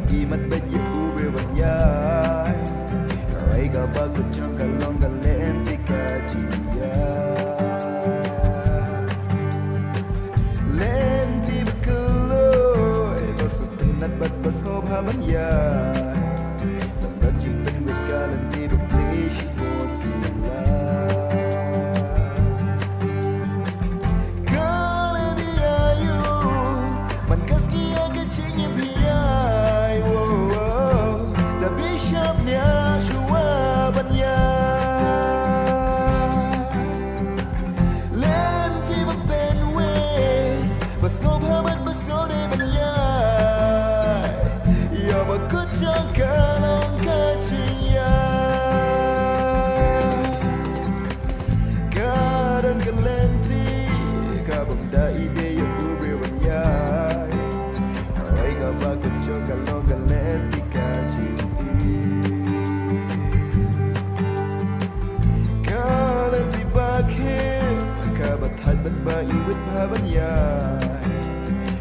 imat banyak berbanyak. Kawai gabak kucang kalong galen tika cia. Lenti berkeloy, bosok tenat bat bosok habanyak. Tempat cinta berkalan di berklish pun gila. Kala dia yu, man kasnya kecilnya biay. Tapi syabnya syuabannya. Lenti berpenweh, bosok habat bosok de banyak. Ya berkucang kalong kecilnya. Kadang kelenti, kabang da ide yang berbanyak. Kawai gabak kucang kalong kelenti kecil. Kalenti bakhe, kabat hai bat bai wit banyak.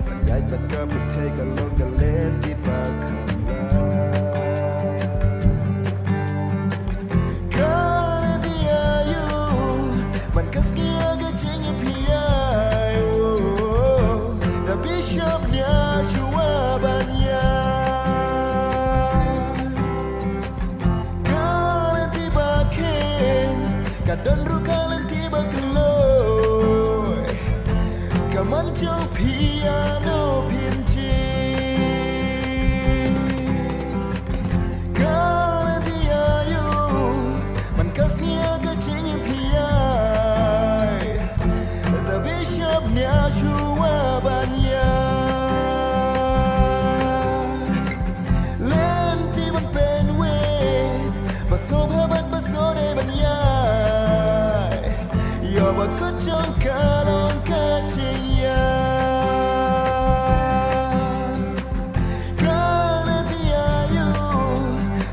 Banyak bat kabat hai kalong kelenti bakhe. Kadang rukalan tiba keloy, kamancang piano pinci. Kalan tiayu, mankasnya kecilnya piai, tapi syabnya syuabannya. Lenti berpenweh, basok habat basok de banyak. Ya berkucang kalong kecilnya. Kerana tiayu,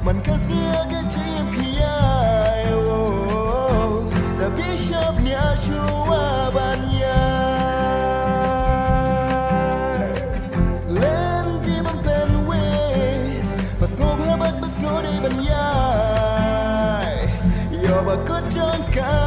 man kasnya kecilnya piai. Tapi syabnya syuabannya. Lenti berpenweh, basok habat basok de banyak. Ya berkucang kalong